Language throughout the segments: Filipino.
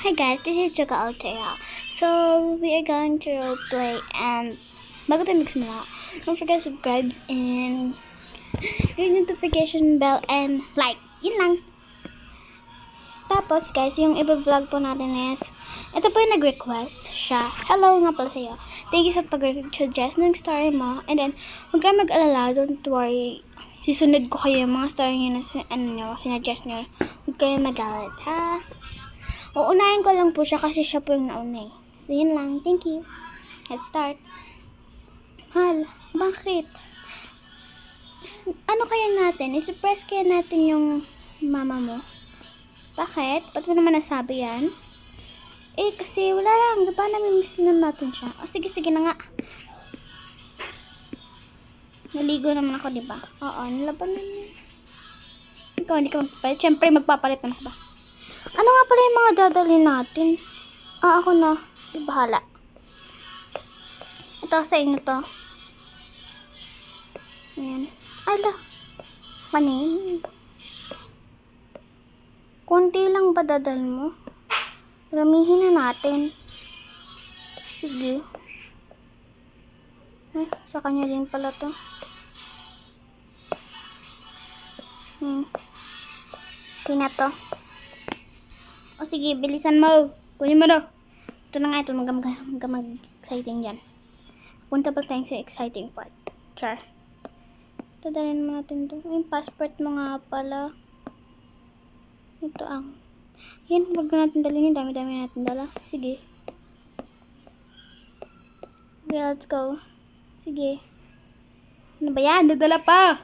Hi guys, this is Chuka Altea. So we are going to role play, and bago tayo magsimula, don't forget to subscribe and hit notification bell and like. Yun lang. Tapos guys, yung iba-vlog po natin is, ito po yung nag-request siya. Hello nga pala sa'yo. Thank you sa pag-suggest ng story mo. And then, huwag kayo mag-alala, don't worry. Sisunod ko kayo yung mga story nyo na sinuggest nyo. Huwag kayo mag-alat, ha? Uunahin ko lang po siya kasi siya po yung nauna eh. So, yun lang. Thank you. Let's start. Mahal, bakit? Ano kaya natin? I-surprise kaya natin yung mama mo? Bakit? Ba't mo naman nasabi yan? Eh, kasi wala lang. Diba namimiss na natin siya? O, sige na nga. Naligo naman ako, diba? Oo, nilaban na niya. Ikaw, hindi ka magpapalit. Siyempre, magpapalit naman ako ba? Ano nga pala yung mga dadalhin natin? Ako na. Di bahala. Ito, sa inyo to. Ayan. Ala. Panin. Kunti lang ba dadalhin mo? Ramihin na natin. Sige. Sa kanya din pala to. Okay na to. O sige, bilisan mo. Kunin mo daw. Ito na nga ito. Mag-exciting yan. Punta pa tayo sa exciting part. Char. Dadalhin mo natin to. Yung passport mo nga pala. Ito ang. Yan, wag natin dalhin. Dami-dami natin dala. Sige. Okay, let's go. Sige. Ano ba yan? Dadala pa.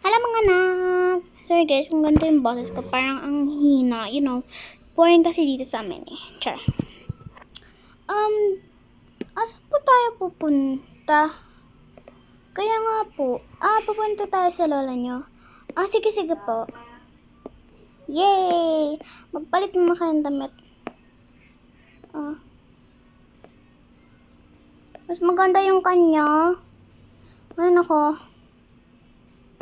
Alam mga anak. Sorry guys, kung ganito yung boses ko. Parang ang hina. You know. Boring kasi dito sa amin eh. Char. Asan po tayo pupunta? Kaya nga po. Pupunta tayo sa lola nyo. Sige po. Yay! Magpalit mo kayo ng damit. Mas maganda yung kanya. Ay, nako.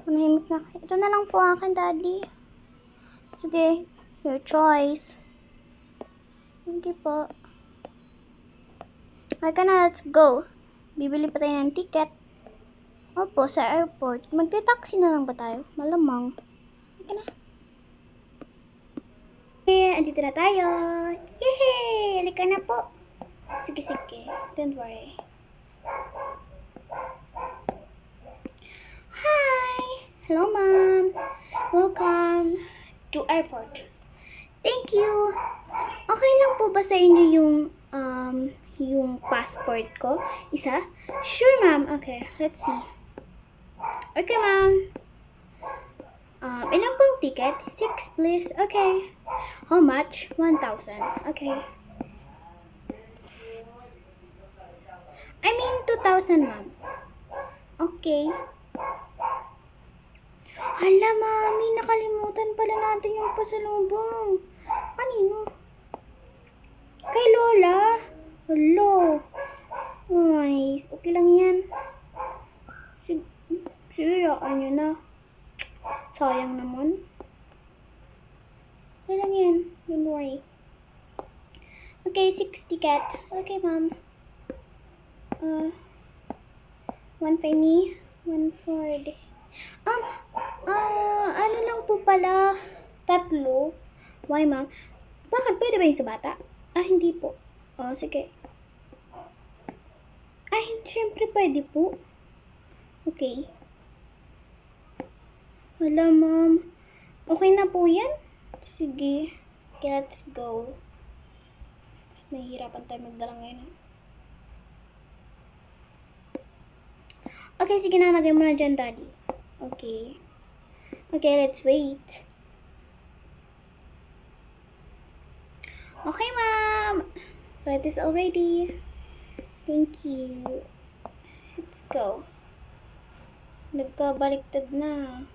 Manahimik na kayo. Ito na lang po akin, daddy. Sige. Your choice. Thank you po. Okay na, let's go. Bibili pa tayo ng ticket. Opo, sa airport. Magte-taxi na lang ba tayo? Malamang. Okay na. Andito na tayo. Yay! Halika na po. Sige. Don't worry. Hi! Hello, ma'am. Welcome to airport. Thank you. Okay lang po ba sa inyo yung passport ko? Isa? Sure, ma'am. Okay, let's see. Okay, ma'am. Ilan pong ticket? 6, please. Okay. How much? 1,000. Okay. I mean 2,000, ma'am. Okay. Hala, mami. Nakalimutan pala natin yung pasalubong. Kanino? Kay Lola. Hello. Ay, okay lang yan. Sige, yaan nyo na. Sayang naman. Okay lang yan. Don't worry. Okay, 6 ticket. Okay, ma'am. 1 penny. 1 for the... ano lang po pala. 3. Why, ma'am? Bakit? Pwede ba yung sa bata? Hindi po. Sige. Siyempre pwede po. Okay. Wala, ma'am. Okay na po yan? Sige. Okay, let's go. Mahihirapan tayo magdala ngayon. Okay, sige na. Lagay mo na dyan, daddy. Okay. Okay, let's wait. Okay, ma'am. Flight is already. Thank you. Let's go. Nagkabaliktad na.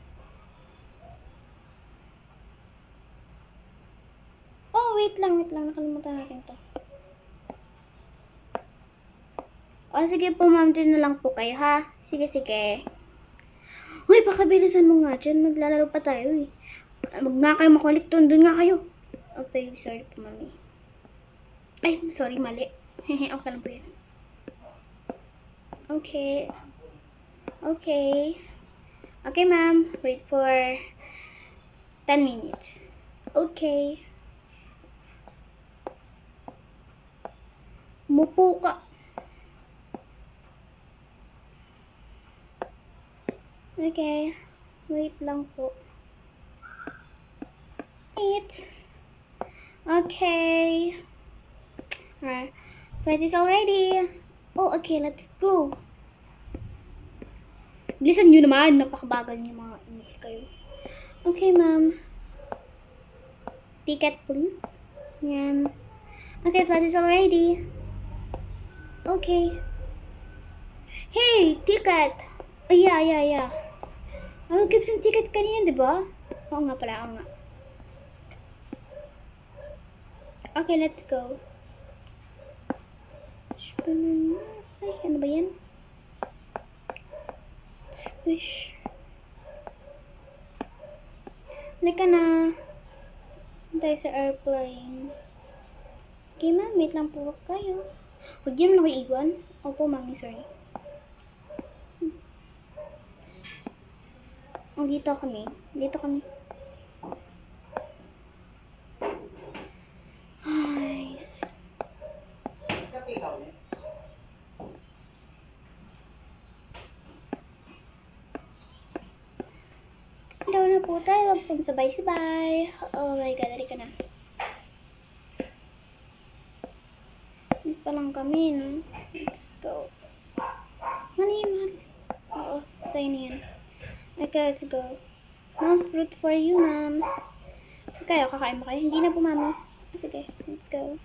Wait lang. Nakalimutan natin to. Sige po, ma'am. Dito na lang po kayo, ha? Sige. Uy, pakabilisan mo nga dyan. Maglalaro pa tayo, eh. Wag nga kayo makulit doon. Doon nga kayo. Oh, babe, sorry po, mami. Ay, sorry, mali. Okay lang po yun. Okay. Okay. Okay, ma'am. Wait for 10 minutes. Okay. Mupo ka. Okay. Wait lang po. Wait. Okay. Alright. Flight is all ready. Oh, okay. Let's go. Bilisan nyo naman. Napakabagal nyo mga inis kayo. Okay, ma'am. Ticket, please. Yan. Okay, flight is all ready. Okay. Hey, ticket! Oh, yeah. Ano, Gibson ticket kanina, di ba? Oo nga pala, oo nga. Okay, let's go. Ay, ano ba yan? Squish. Halika na. Tayo sa airplane. Okay, ma'am. Wait lang po kayo. Huwag yun ako iwan. Opo, mami. Sorry. Oh, dito kami. Nice. Daw na po tayo. Huwag pong sabay-sabay. Oh my God. Halika na. Miss pa lang kami, no? Let's go. Ano yun? Oo, sa'yo na yan. Okay, let's go. Ma'am, fruit for you, ma'am. Okay, kakain mo kayo? Hindi na po, mami. Sige, let's go.